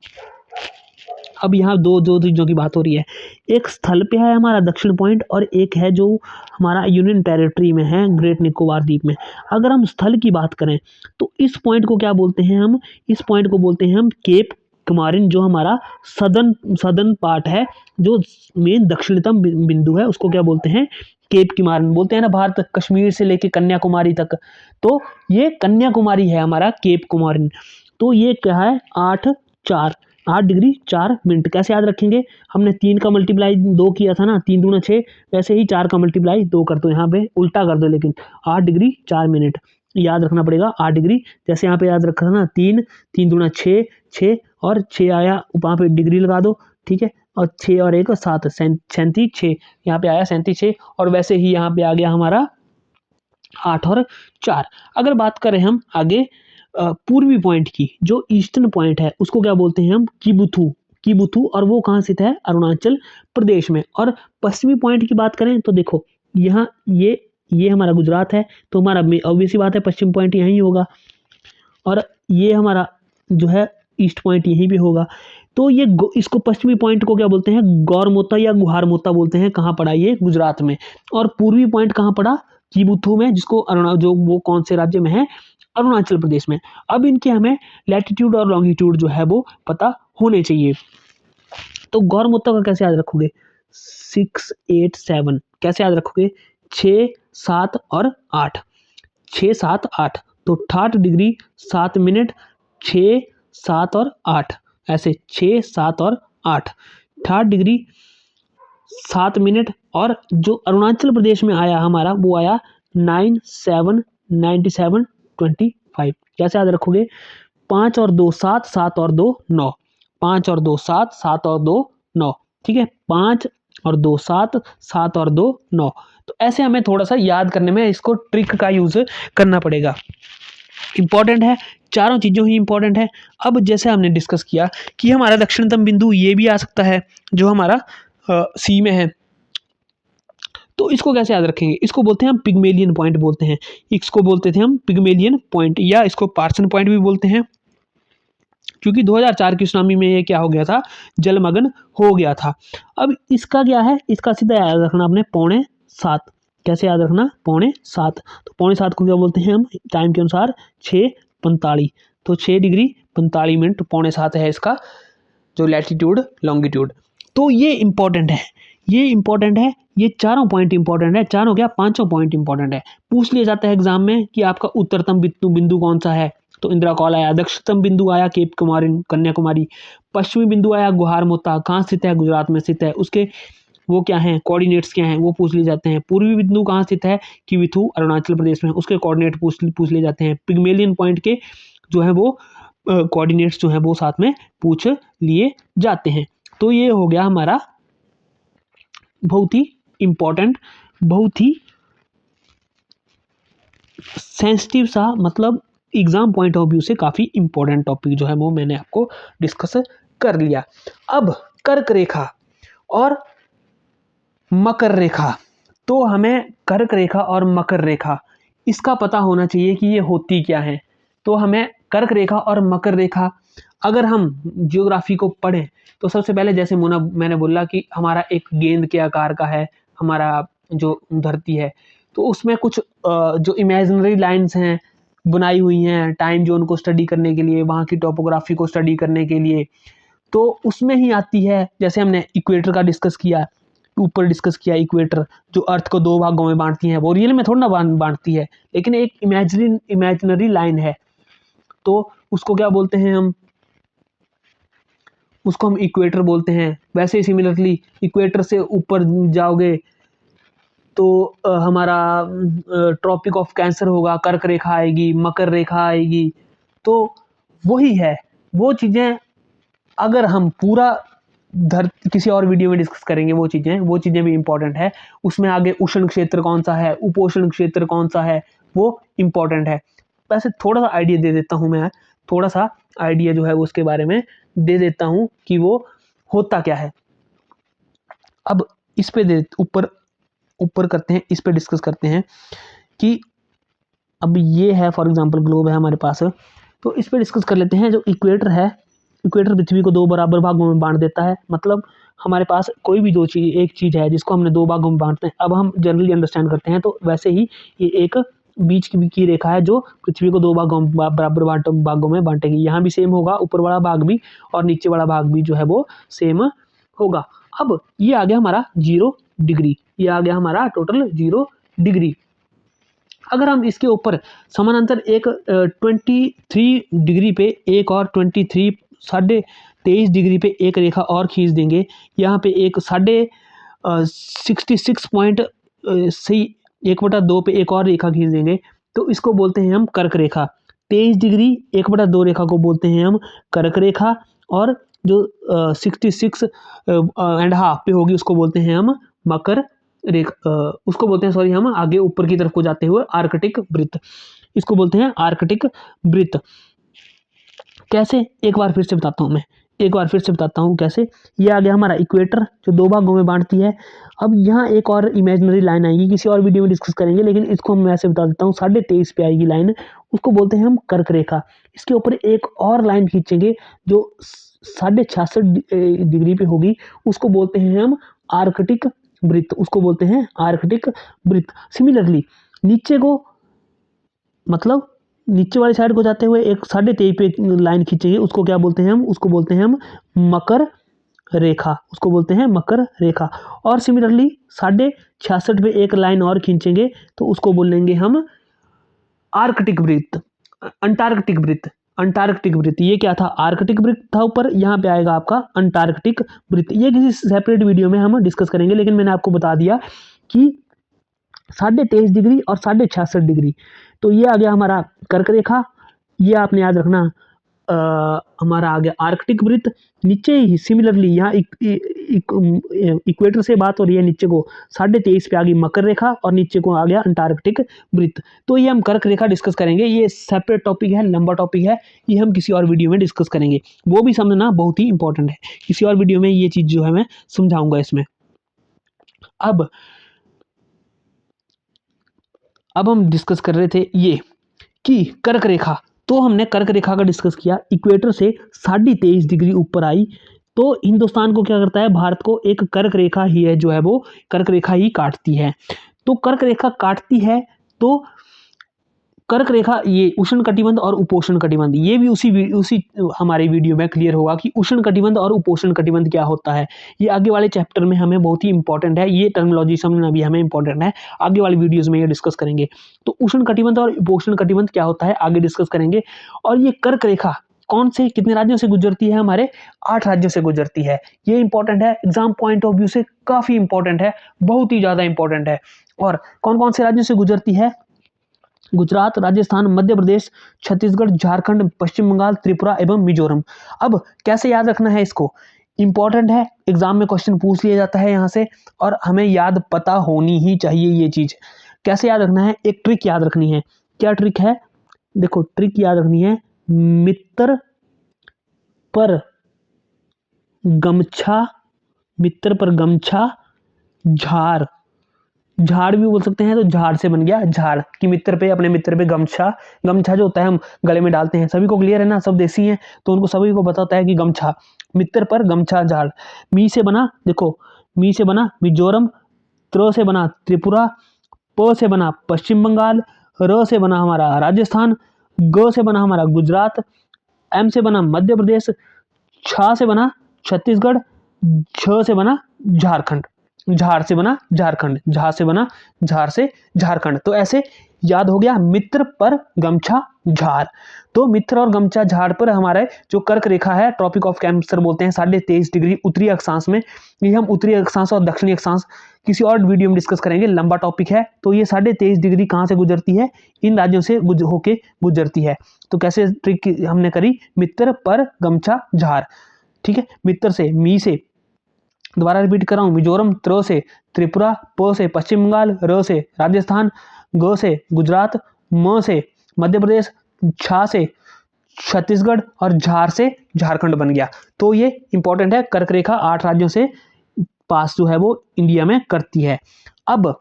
अब यहाँ दो दो चीज़ों की बात हो रही है, एक स्थल पे है हमारा दक्षिण पॉइंट और एक है जो हमारा यूनियन टेरिटरी में है, ग्रेट निकोबार द्वीप में। अगर हम स्थल की बात करें तो इस पॉइंट को क्या बोलते हैं हम, इस पॉइंट को बोलते हैं हम केप कमारिन, जो हमारा सदर्न पार्ट है, जो मेन दक्षिणतम बिंदु है, उसको क्या बोलते हैं, केप कमारिन बोलते हैं ना। भारत कश्मीर से लेके कन्याकुमारी तक, तो ये कन्याकुमारी है हमारा केप कमारिन। तो ये क्या है, 8 डिग्री 4 मिनट कैसे याद रखेंगे, हमने 3 का मल्टीप्लाई 2 किया था ना, 3 दूना 6, वैसे ही 4 का मल्टीप्लाई 2 कर दो, यहाँ पे उल्टा कर दो, लेकिन 8 डिग्री 4 मिनट याद रखना पड़ेगा। 8 डिग्री, जैसे यहाँ पे याद रखा था ना, 3 दूना 6, 6 और 6 आया, वहाँ पे डिग्री लगा दो, ठीक है, और 6 और 1 7, 37 6, यहाँ पे आया 37 6, और वैसे ही यहाँ पे आ गया हमारा 8 और 4। अगर बात करें हम आगे पूर्वी पॉइंट की, जो ईस्टर्न पॉइंट है उसको क्या बोलते हैं हम, किबुथु, और वो कहाँ स्थित है, अरुणाचल प्रदेश में। और पश्चिमी पॉइंट की बात करें तो देखो यहाँ ये हमारा गुजरात है, तो हमारा ऑब्वियस सी बात है पश्चिम पॉइंट यहीं होगा, और ये हमारा जो है ईस्ट पॉइंट यहीं भी होगा। तो ये इसको पश्चिमी पॉइंट को क्या बोलते हैं, गौरमोता या गुहारमोता बोलते हैं। कहाँ पड़ा ये, गुजरात में। और पूर्वी पॉइंट कहाँ पड़ा, किबुथु में, जिसको जो वो कौन से राज्य में है, अरुणाचल प्रदेश में। अब इनके हमें लैटिट्यूड और लॉन्गिट्यूड जो है वो पता होने चाहिए। तो गौरमोता का कैसे याद रखोगे, 6 8 7 कैसे याद रखोगे, 6 7 और 8, 6 7 8, तो 68 डिग्री 7 मिनट, 6 7 और 8, ऐसे 6 7 और 8, 68 डिग्री 7 मिनट। और जो अरुणाचल प्रदेश में आया हमारा, वो आया 9 7 97 25, कैसे याद रखोगे, 5 और 2 7, 7 और 2 9, 5 और 2 7, 7 और 2 9, ठीक है, 5 और 2 7, 7 और 2 9। तो ऐसे हमें थोड़ा सा याद करने में इसको ट्रिक का यूज करना पड़ेगा। इंपॉर्टेंट है, चारों चीज़ों ही इंपॉर्टेंट है। अब जैसे हमने डिस्कस किया कि हमारा दक्षिणतम बिंदु ये भी आ सकता है जो हमारा सी में है, तो इसको कैसे याद रखेंगे, इसको बोलते हैं हम पिग्मेलियन पॉइंट बोलते हैं। इसको बोलते थे हम पिग्मेलियन पॉइंट, या इसको पार्सन पॉइंट भी बोलते हैं, क्योंकि 2004 की सुनामी में ये क्या हो गया था, जलमग्न हो गया था। अब इसका क्या है, इसका सीधा याद रखना आपने, 6:45, कैसे याद रखना, 6:45, तो 6:45 को क्या बोलते हैं हम टाइम के अनुसार, 6:45, तो 6 डिग्री 45 मिनट, 6:45 है इसका जो लैटिट्यूड लॉन्गिट्यूड। तो ये इंपॉर्टेंट है, ये इंपॉर्टेंट है, ये चारों पॉइंट इंपॉर्टेंट है, चारों क्या, पांचों पॉइंट इंपॉर्टेंट है। पूछ लिया जाता है एग्जाम में कि आपका उत्तरतम बिंदु कौन सा है, तो इंदिरा कॉल आया, दक्षिणतम बिंदु आया केप कमारिन कन्याकुमारी, पश्चिमी बिंदु आया गुहारमोता, कहाँ स्थित है, गुजरात में स्थित है, उसके वो क्या हैं, कोऑर्डिनेट्स क्या हैं, वो पूछ लिए जाते हैं। पूर्वी बिंदु कहाँ स्थित है, किबिथु अरुणाचल प्रदेश में, उसके कोऑर्डिनेट पूछ लिए जाते हैं। पिग्मेलियन पॉइंट के जो है वो कोऑर्डिनेट्स जो है वो साथ में पूछ लिए जाते हैं। तो ये हो गया हमारा बहुत ही इंपॉर्टेंट, बहुत ही सेंसिटिव सा, मतलब एग्जाम पॉइंट ऑफ व्यू से काफ़ी इंपॉर्टेंट टॉपिक जो है वो मैंने आपको डिस्कस कर लिया। अब कर्क रेखा और मकर रेखा, तो हमें कर्क रेखा और मकर रेखा इसका पता होना चाहिए कि ये होती क्या है। तो हमें कर्क रेखा और मकर रेखा, अगर हम जियोग्राफी को पढ़ें तो सबसे पहले जैसे मैंने बोला कि हमारा एक गेंद के आकार का है हमारा जो धरती है, तो उसमें कुछ जो इमेजिनरी लाइंस हैं बनाई हुई हैं टाइम जोन को स्टडी करने के लिए, वहाँ की टोपोग्राफी को स्टडी करने के लिए, तो उसमें ही आती है। जैसे हमने इक्वेटर का डिस्कस किया, ऊपर डिस्कस किया, इक्वेटर जो अर्थ को 2 भागों में बांटती है, वो रियल में थोड़ा ना बांटती है, लेकिन एक इमेजिनरी लाइन है, तो उसको क्या बोलते हैं हम, उसको हम इक्वेटर बोलते हैं। वैसे ही सिमिलरली इक्वेटर से ऊपर जाओगे तो हमारा ट्रॉपिक ऑफ कैंसर होगा, कर्क रेखा आएगी, मकर रेखा आएगी। तो वही है, वो चीज़ें अगर हम पूरा किसी और वीडियो में डिस्कस करेंगे, वो चीज़ें भी इंपॉर्टेंट है। उसमें आगे उष्ण क्षेत्र कौन सा है, उपोष्ण क्षेत्र कौन सा है, वो इंपॉर्टेंट है। वैसे थोड़ा सा आइडिया दे देता हूँ मैं, थोड़ा सा आइडिया जो है वो उसके बारे में दे देता हूँ कि वो होता क्या है। अब इस पे ऊपर करते हैं, इस पे डिस्कस करते हैं कि अब ये है फॉर एग्जांपल ग्लोब है हमारे पास, तो इस पे डिस्कस कर लेते हैं। जो इक्वेटर है, इक्वेटर पृथ्वी को 2 बराबर भागों में बांट देता है। मतलब हमारे पास कोई भी एक चीज़ है जिसको हमने 2 भागों में बांटते हैं। अब हम जनरली अंडरस्टैंड करते हैं, तो वैसे ही ये एक बीच की रेखा है जो पृथ्वी को 2 बराबर भागों में बांटेगी। यहाँ भी सेम होगा, ऊपर वाला भाग भी और नीचे वाला भाग भी जो है वो सेम होगा। अब ये आ गया हमारा 0 डिग्री, ये आ गया हमारा टोटल 0 डिग्री। अगर हम इसके ऊपर समानांतर एक 23 डिग्री पे एक और 23 डिग्री पे एक रेखा और खींच देंगे, यहाँ पे एक 1/2 पे एक और रेखा खींच देंगे, तो इसको बोलते हैं हम कर्क रेखा। 23 डिग्री 1/2 रेखा को बोलते हैं हम कर्क रेखा, और जो 66.5 पे होगी उसको बोलते हैं हम मकर रेखा, उसको बोलते हैं, सॉरी, हम आगे ऊपर की तरफ को जाते हुए आर्कटिक वृत्त, इसको बोलते हैं आर्कटिक वृत्त। कैसे, एक बार फिर से बताता हूँ कैसे। ये आ गया हमारा इक्वेटर जो 2 भागों में बांटती है। अब यहाँ एक और इमेजिनरी लाइन आएगी, किसी और वीडियो में डिस्कस करेंगे, लेकिन इसको मैं ऐसे बता देता हूँ। 23.5 पे आएगी लाइन, उसको बोलते हैं हम कर्क रेखा। इसके ऊपर एक और लाइन खींचेंगे जो 66.5 डिग्री पे होगी, उसको बोलते हैं हम आर्कटिक वृत्त, उसको बोलते हैं आर्कटिक वृत्त। सिमिलरली नीचे को, मतलब नीचे वाली साइड को जाते हुए एक 23.5 पे लाइन खींचेंगे, उसको क्या बोलते हैं हम, उसको बोलते हैं हम मकर रेखा, उसको बोलते हैं मकर रेखा। और सिमिलरली 66.5 पे एक लाइन और खींचेंगे तो उसको बोलेंगे हम आर्कटिक वृत्त, अंटार्कटिक वृत्त, अंटार्कटिक वृत्त। ये क्या था, आर्कटिक वृत्त था ऊपर, यहाँ पे आएगा आपका अंटार्कटिक वृत्त। ये किसी सेपरेट वीडियो में हम डिस्कस करेंगे, लेकिन मैंने आपको बता दिया कि 23.5 डिग्री और 66.5 डिग्री, तो ये आ गया हमारा कर्क रेखा। ये आपने याद रखना, हमारा आ गया आर्कटिक वृत्त। नीचे ही सिमिलरली यहाँ इक्वेटर से बात हो रही है, नीचे को 23.5 पे आ गई मकर रेखा और नीचे को आ गया अंटार्कटिक वृत्त। तो ये हम कर्क रेखा डिस्कस करेंगे, ये सेपरेट टॉपिक है, लंबा टॉपिक है, ये हम किसी और वीडियो में डिस्कस करेंगे। वो भी समझना बहुत ही इंपॉर्टेंट है, किसी और वीडियो में ये चीज़ जो है मैं समझाऊंगा इसमें। अब हम डिस्कस कर रहे थे ये कि कर्क रेखा, तो हमने कर्क रेखा का डिस्कस किया। इक्वेटर से 23.5 डिग्री ऊपर आई तो हिंदुस्तान को क्या करता है, भारत को एक कर्क रेखा ही है जो है वो कर्क रेखा ही काटती है। तो कर्क रेखा काटती है, तो कर्क रेखा, ये उष्ण कटिबंध और उपोष्ण कटिबंध, ये भी उसी हमारे वीडियो में क्लियर होगा कि उष्ण कटिबंध और उपोष्ण कटिबंध क्या होता है। ये आगे वाले चैप्टर में हमें बहुत ही इंपॉर्टेंट है, ये टर्मिनोलॉजी समझना भी हमें इंपॉर्टेंट है, आगे वाली वीडियोस में ये डिस्कस करेंगे। तो उष्ण कटिबंध और उपोष्ण कटिबंध क्या होता है आगे डिस्कस करेंगे। और ये कर्क रेखा कौन से कितने राज्यों से गुजरती है, हमारे 8 राज्यों से गुजरती है। ये इंपॉर्टेंट है, एग्जाम पॉइंट ऑफ व्यू से काफी इंपॉर्टेंट है, बहुत ही ज्यादा इंपॉर्टेंट है। और कौन कौन से राज्यों से गुजरती है, गुजरात, राजस्थान, मध्य प्रदेश, छत्तीसगढ़, झारखंड, पश्चिम बंगाल, त्रिपुरा एवं मिजोरम। अब कैसे याद रखना है इसको, इंपॉर्टेंट है, एग्जाम में क्वेश्चन पूछ लिया जाता है यहाँ से, और हमें याद पता होनी ही चाहिए ये चीज। कैसे याद रखना है, एक ट्रिक याद रखनी है। क्या ट्रिक है, देखो ट्रिक याद रखनी है, मित्र पर गमछा झाड़ भी बोल सकते हैं, तो झाड़ से बन गया झाड़ कि मित्र पे, अपने मित्र पे गमछा जो होता है हम गले में डालते हैं। सभी को क्लियर है ना, सब देसी हैं तो उनको सभी को पता होता है कि गमछा, मित्र पर गमछा झाड़। मी से बना, देखो मी से बना मिजोरम, त्र से बना त्रिपुरा, प से बना पश्चिम बंगाल, र से बना हमारा राजस्थान, ग से बना हमारा गुजरात, एम से बना मध्य प्रदेश, छ से बना छत्तीसगढ़, झ से बना झारखंड, झाड़ से बना झारखंड, झाड़ से बना झाड़ से झारखंड। तो ऐसे याद हो गया, मित्र पर गमछा झार। तो मित्र और गमचा झार पर हमारे जो कर्क रेखा है, ट्रॉपिक ऑफ कैंसर बोलते हैं, 23.5 डिग्री उत्तरी अक्षांश में। ये हम उत्तरी अक्षांश और दक्षिणी अक्षांश किसी और वीडियो में डिस्कस करेंगे, लंबा टॉपिक है। तो ये 23.5 डिग्री कहाँ से गुजरती है? इन राज्यों से होके गुजरती है। तो कैसे ट्रिक हमने करी? मित्र पर गमछा झार, ठीक है। मित्र से, मी से, दोबारा रिपीट कर रहा हूं, मिजोरम, त्र से त्रिपुरा, प से पश्चिम बंगाल, र से राजस्थान, ग से गुजरात, म से मध्य प्रदेश, छा से छत्तीसगढ़ और झार से झारखंड बन गया। तो ये इंपॉर्टेंट है, कर्क रेखा 8 राज्यों से पास जो है वो इंडिया में करती है। अब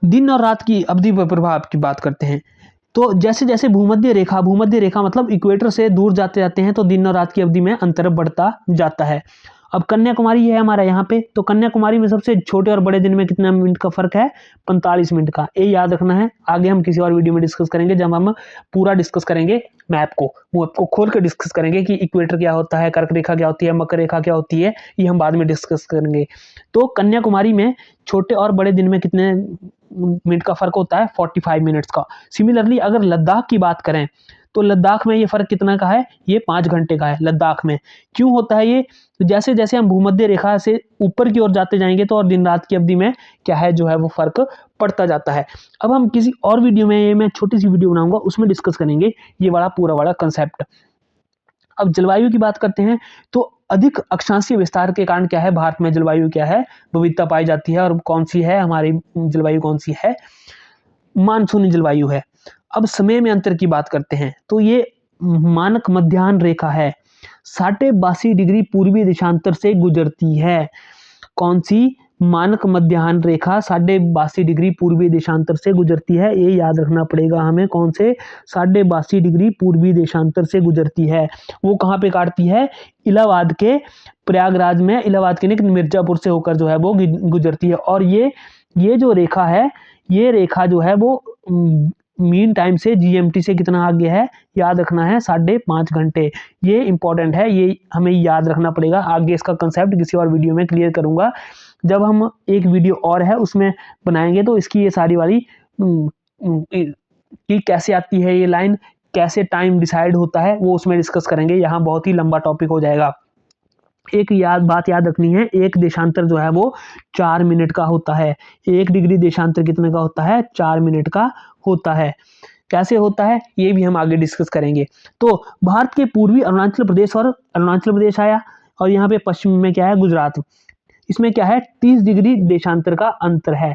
दिन और रात की अवधि पर प्रभाव की बात करते हैं। तो जैसे जैसे भूमध्य रेखा मतलब इक्वेटर से दूर जाते जाते हैं तो दिन और रात की अवधि में अंतर बढ़ता जाता है। अब कन्याकुमारी है हमारा यहाँ पे, तो कन्याकुमारी में सबसे छोटे और बड़े दिन में कितना मिनट का फर्क है? 45 मिनट का। ये याद रखना है। आगे हम किसी और वीडियो में डिस्कस करेंगे, जब हम पूरा डिस्कस करेंगे मैप को खोल कर डिस्कस करेंगे कि इक्वेटर क्या होता है, कर्क रेखा क्या होती है, मकर रेखा क्या होती है, ये हम बाद में डिस्कस करेंगे। तो कन्याकुमारी में छोटे और बड़े दिन में कितने मिनट का फर्क होता है? 45 मिनट्स का। सिमिलरली अगर लद्दाख की बात करें तो लद्दाख में ये फर्क कितना का है? ये 5 घंटे का है लद्दाख में। क्यों होता है ये? तो जैसे जैसे हम भूमध्य रेखा से ऊपर की ओर जाते जाएंगे तो और दिन रात की अवधि में क्या है जो है वो फर्क पड़ता जाता है। अब हम किसी और वीडियो में, ये मैं छोटी सी वीडियो बनाऊंगा, उसमें डिस्कस करेंगे ये वाला पूरा वाला कंसेप्ट। अब जलवायु की बात करते हैं तो अधिक अक्षांशीय विस्तार के कारण क्या है, भारत में जलवायु क्या है, विविधता पाई जाती है। और कौन सी है हमारी जलवायु? कौन सी है? मानसूनी जलवायु है। अब समय में अंतर की बात करते हैं तो ये मानक मध्याह्न रेखा है, 82.5 डिग्री पूर्वी देशांतर से गुजरती है। कौन सी? मानक मध्याह्न रेखा 82.5 डिग्री पूर्वी देशांतर से गुजरती है। ये याद रखना पड़ेगा हमें। कौन से? 82.5 डिग्री पूर्वी देशांतर से गुजरती है। वो कहाँ पे काटती है? इलाहाबाद के, प्रयागराज में, इलाहाबाद के नहीं, मिर्जापुर से होकर जो है वो गुजरती है। और ये जो रेखा है, ये रेखा जो है वो मीन टाइम से, जीएमटी से कितना आगे है? याद रखना है 5.5 घंटे। ये इंपॉर्टेंट है, ये हमें याद रखना पड़ेगा। आगे इसका कंसेप्ट किसी और वीडियो में क्लियर करूंगा। जब हम एक वीडियो और है उसमें बनाएंगे तो इसकी ये सारी वाली कि कैसे आती है ये लाइन, कैसे टाइम डिसाइड होता है, वो उसमें डिस्कस करेंगे। यहाँ बहुत ही लंबा टॉपिक हो जाएगा। एक बात याद रखनी है, एक देशांतर जो है वो 4 मिनट का होता है। 1 डिग्री देशांतर कितने का होता है? 4 मिनट का होता है। कैसे होता है ये भी हम आगे डिस्कस करेंगे। तो भारत के पूर्वी अरुणाचल प्रदेश, और अरुणाचल प्रदेश आया, और यहाँ पे पश्चिम में क्या है? गुजरात। इसमें क्या है? 30 डिग्री देशांतर का अंतर है।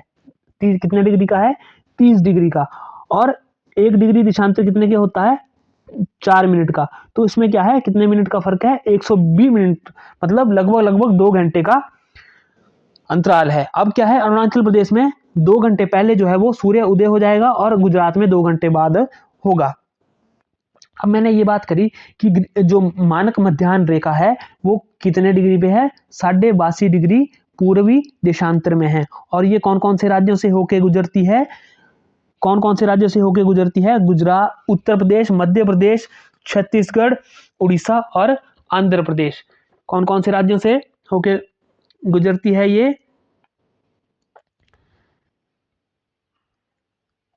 30 कितने डिग्री का है? 30 डिग्री का। और 1 डिग्री देशांतर कितने के होता है? 4 मिनट का। तो इसमें क्या है? कितने मिनट का फर्क है? 120 मिनट, मतलब लगभग 2 घंटे का अंतराल है। अब क्या है? अरुणाचल प्रदेश में 2 घंटे पहले जो है वो सूर्य उदय हो जाएगा और गुजरात में 2 घंटे बाद होगा। अब मैंने ये बात करी कि जो मानक मध्याह्न रेखा है वो कितने डिग्री पे है? 82.5 डिग्री पूर्वी देशांतर में है। और ये कौन कौन से राज्यों से होके गुजरती है? कौन कौन से राज्यों से होके गुजरती है? गुजरात, उत्तर प्रदेश, मध्य प्रदेश, छत्तीसगढ़, उड़ीसा और आंध्र प्रदेश। कौन कौन से राज्यों से होके गुजरती है ये?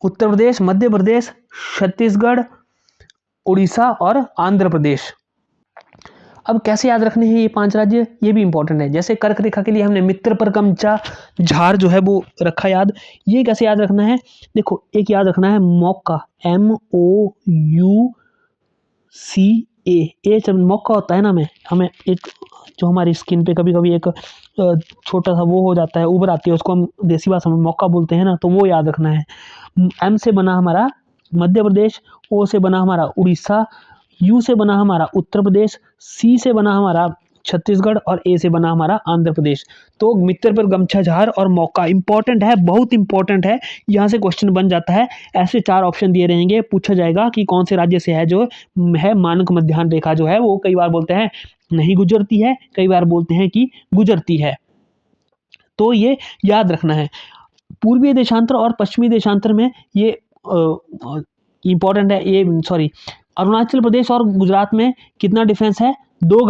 उत्तर प्रदेश, मध्य प्रदेश, छत्तीसगढ़, उड़ीसा और आंध्र प्रदेश। अब कैसे याद रखने हैं ये 5 राज्य? ये भी इंपॉर्टेंट है। जैसे कर्क रेखा के लिए हमने मित्र पर गमछा झार जो है वो रखा याद। ये कैसे याद रखना है? देखो, एक याद रखना है मौका, MOUCA। ये जब मौका होता है ना, हमें एक जो हमारी स्किन पे कभी कभी एक छोटा सा वो हो जाता है, उभर आती है, उसको हम देसी भाषा में मौका बोलते हैं ना, तो वो याद रखना है। M से बना हमारा मध्य प्रदेश, O से बना हमारा उड़ीसा, U से बना हमारा उत्तर प्रदेश, C से बना हमारा छत्तीसगढ़ और A से बना हमारा आंध्र प्रदेश। तो मित्र पर गमछा झार और मौका इंपॉर्टेंट है, बहुत इंपॉर्टेंट है। यहाँ से क्वेश्चन बन जाता है। ऐसे 4 ऑप्शन दिए रहेंगे, पूछा जाएगा कि कौन से राज्य से है जो है मानक मध्याह्न रेखा जो है वो कई बार बोलते हैं नहीं गुजरती है, कई बार बोलते हैं कि गुजरती है। तो ये याद रखना है। पूर्वी देशांतर और पश्चिमी देशांतर में ये इंपॉर्टेंट है। ये सॉरी, अरुणाचल प्रदेश और गुजरात में कितना डिफरेंस है? 2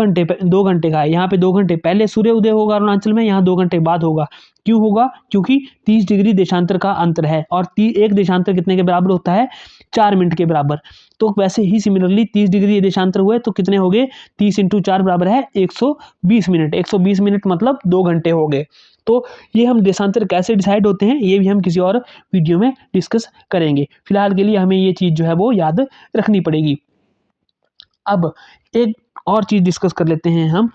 घंटे का है। यहाँ पे 2 घंटे पहले सूर्य उदय होगा अरुणाचल में, यहाँ 2 घंटे बाद होगा। क्यों होगा? क्योंकि 30 डिग्री देशांतर का अंतर है और एक देशांतर कितने के बराबर होता है? 4 मिनट के बराबर। तो वैसे ही सिमिलरली 30 डिग्री देशांतर हुए तो कितने हो गए? 30 × 4 बराबर है 120 मिनट। 120 मिनट मतलब 2 घंटे हो गए। तो ये हम देशांतर कैसे डिसाइड होते हैं, ये भी हम किसी और वीडियो में डिस्कस करेंगे। फिलहाल के लिए हमें ये चीज़ जो है वो याद रखनी पड़ेगी। अब एक और चीज़ डिस्कस कर लेते हैं हम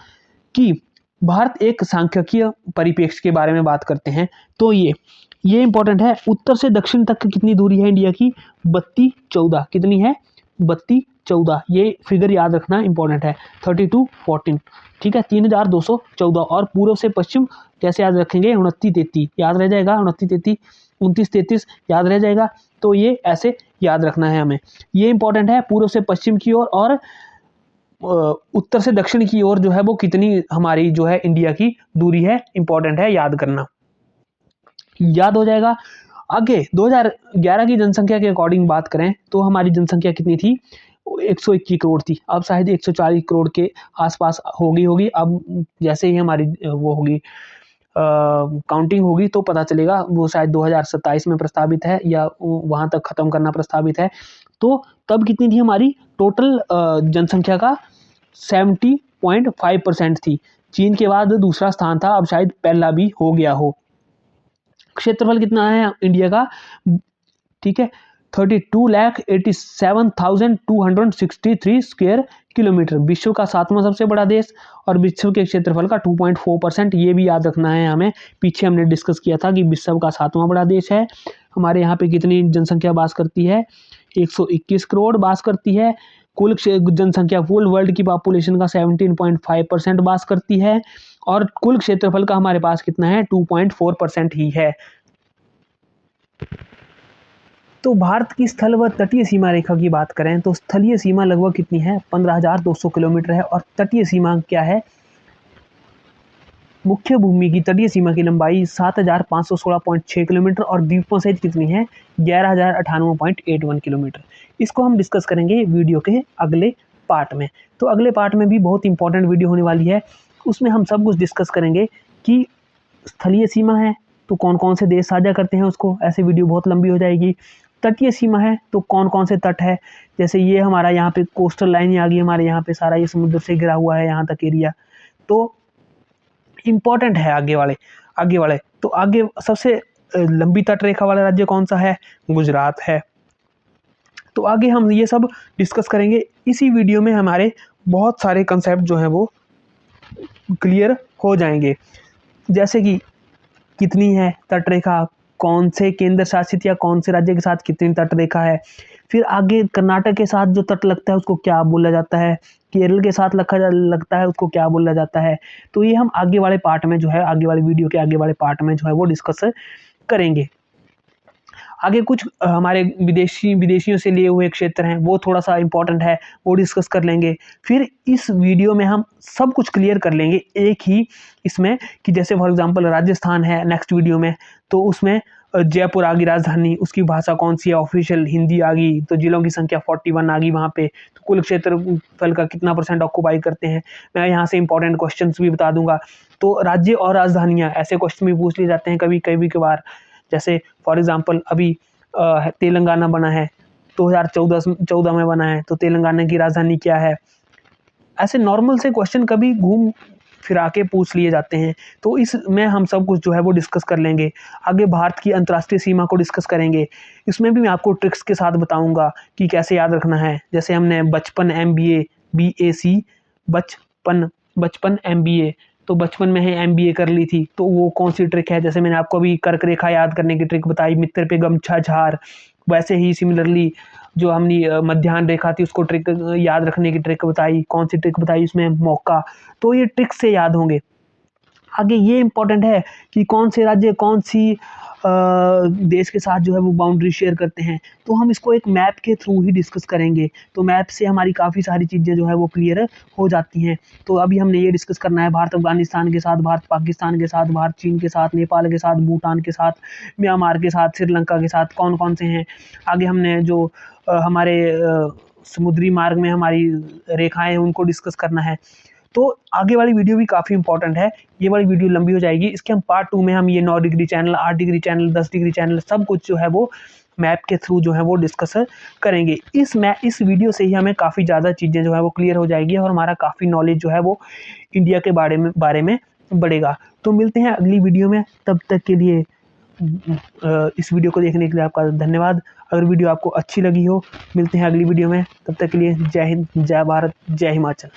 कि भारत एक सांख्यिकीय परिप्रेक्ष्य के बारे में बात करते हैं। तो ये इंपॉर्टेंट है। उत्तर से दक्षिण तक कितनी दूरी है इंडिया की? 32-14। कितनी है? 32-14। ये फिगर याद रखना इंपॉर्टेंट है। 32-14, ठीक है, 3214। और पूर्व से पश्चिम कैसे याद रखेंगे? 29-33 याद रह जाएगा। 29-33, 29-33 याद रह जाएगा। तो ये ऐसे याद रखना है हमें। ये इंपॉर्टेंट है। पूर्व से पश्चिम की ओर और उत्तर से दक्षिण की ओर जो है वो कितनी हमारी जो है इंडिया की दूरी है, इंपॉर्टेंट है, याद करना। याद हो जाएगा। आगे 2011 की जनसंख्या के अकॉर्डिंग बात करें तो हमारी जनसंख्या कितनी थी? 121 करोड़ थी। अब शायद 140 करोड़ के आसपास होगी। अब जैसे ही हमारी वो होगी काउंटिंग होगी तो पता चलेगा। वो शायद 2027 में प्रस्तावित है या वहाँ तक ख़त्म करना प्रस्तावित है। तो तब कितनी थी हमारी टोटल जनसंख्या का? 70.5% थी। चीन के बाद दूसरा स्थान था, अब शायद पहला भी हो गया हो। क्षेत्रफल कितना है इंडिया का? ठीक है, 32,87,263 स्क्वायर किलोमीटर। विश्व का 7वां सबसे बड़ा देश और विश्व के क्षेत्रफल का 2.4%। ये भी याद रखना है हमें। पीछे हमने डिस्कस किया था कि विश्व का 7वां बड़ा देश है। हमारे यहाँ पे कितनी जनसंख्या बास करती है? 121 करोड़ बास करती है। कुल जनसंख्या फुल वर्ल्ड की पॉपुलेशन का 17.5% बास करती है और कुल क्षेत्रफल का हमारे पास कितना है? 2.4% ही है। तो भारत की स्थल व तटीय सीमा रेखा की बात करें तो स्थलीय सीमा लगभग कितनी है? 15,200 किलोमीटर है और तटीय सीमा क्या है? मुख्य भूमि की तटीय सीमा की लंबाई 7,516.6 किलोमीटर और द्वीपों सहित कितनी है? 11,098.81 किलोमीटर। इसको हम डिस्कस करेंगे वीडियो के अगले पार्ट में। तो अगले पार्ट में भी बहुत इंपॉर्टेंट वीडियो होने वाली है। उसमें हम सब कुछ डिस्कस करेंगे कि स्थलीय सीमा है तो कौन कौन से देश साझा करते हैं उसको। ऐसे वीडियो बहुत लंबी हो जाएगी। तटीय सीमा है तो कौन कौन से तट है? जैसे ये हमारा यहाँ पे कोस्टल लाइन आ गई, हमारे यहाँ पे सारा ये समुद्र से घिरा हुआ है यहाँ तक एरिया। तो इंपॉर्टेंट है आगे वाले। तो आगे सबसे लंबी तट रेखा वाला राज्य कौन सा है? गुजरात है। तो आगे हम ये सब डिस्कस करेंगे। इसी वीडियो में हमारे बहुत सारे कंसेप्ट जो हैं वो क्लियर हो जाएंगे। जैसे कि कितनी है तट रेखा, कौन से केंद्र शासित या कौन से राज्य के साथ कितनी तट रेखा है, फिर आगे कर्नाटक के साथ जो तट लगता है उसको क्या बोला जाता है, केरल के साथ लगता है उसको क्या बोला जाता है। तो ये हम आगे वाले पार्ट में जो है, आगे वाले वीडियो के आगे वाले पार्ट में जो है वो डिस्कस करेंगे। आगे कुछ हमारे विदेशियों से लिए हुए क्षेत्र हैं, वो थोड़ा सा इंपॉर्टेंट है, वो डिस्कस कर लेंगे। फिर इस वीडियो में हम सब कुछ क्लियर कर लेंगे एक ही इसमें कि जैसे फॉर एग्जांपल राजस्थान है नेक्स्ट वीडियो में, तो उसमें जयपुर आ गई राजधानी, उसकी भाषा कौन सी है? ऑफिशियल हिंदी आ गई। तो जिलों की संख्या 41 आ गई वहाँ पे। तो कुल क्षेत्रफल का कितना % ऑक्युपाई करते हैं? मैं यहाँ से इंपॉर्टेंट क्वेश्चन भी बता दूंगा। तो राज्य और राजधानियाँ ऐसे क्वेश्चन भी पूछ लिए जाते हैं कभी कभी कभार। जैसे फॉर एग्जांपल अभी तेलंगाना बना है, 2014 में बना है, तो तेलंगाना की राजधानी क्या है? ऐसे नॉर्मल से क्वेश्चन कभी घूम फिरा के पूछ लिए जाते हैं। तो इसमें हम सब कुछ जो है वो डिस्कस कर लेंगे। आगे भारत की अंतर्राष्ट्रीय सीमा को डिस्कस करेंगे। इसमें भी मैं आपको ट्रिक्स के साथ बताऊंगा कि कैसे याद रखना है। जैसे हमने बचपन MBA BAC बचपन MBA, तो बचपन में है MBA कर ली थी, तो वो कौन सी ट्रिक है? जैसे मैंने आपको अभी कर्क रेखा याद करने की ट्रिक बताई, मित्र पे गमछा झार। वैसे ही सिमिलरली जो हमने मध्याह्न रेखा थी उसको ट्रिक याद रखने की ट्रिक बताई। कौन सी ट्रिक बताई? इसमें मौका। तो ये ट्रिक से याद होंगे। आगे ये इंपॉर्टेंट है कि कौन से राज्य कौन सी देश के साथ जो है वो बाउंड्री शेयर करते हैं। तो हम इसको एक मैप के थ्रू ही डिस्कस करेंगे। तो मैप से हमारी काफ़ी सारी चीज़ें जो है वो क्लियर हो जाती हैं। तो अभी हमने ये डिस्कस करना है भारत अफगानिस्तान के साथ, भारत पाकिस्तान के साथ, भारत चीन के साथ, नेपाल के साथ, भूटान के साथ, म्यांमार के साथ, श्रीलंका के साथ कौन कौन से हैं। आगे हमने जो हमारे समुद्री मार्ग में हमारी रेखाएँ हैं उनको डिस्कस करना है। तो आगे वाली वीडियो भी काफ़ी इंपॉर्टेंट है। ये वाली वीडियो लंबी हो जाएगी। इसके हम पार्ट 2 में हम ये 9 degree channel, 8 degree channel, 10 degree channel सब कुछ जो है वो मैप के थ्रू जो है वो डिस्कस करेंगे। इस वीडियो से ही हमें काफ़ी ज़्यादा चीज़ें जो है वो क्लियर हो जाएगी और हमारा काफ़ी नॉलेज जो है वो इंडिया के बारे में बढ़ेगा। तो मिलते हैं अगली वीडियो में, तब तक के लिए इस वीडियो को देखने के लिए आपका धन्यवाद। अगर वीडियो आपको अच्छी लगी हो, मिलते हैं अगली वीडियो में, तब तक के लिए जय हिंद, जय भारत, जय हिमाचल।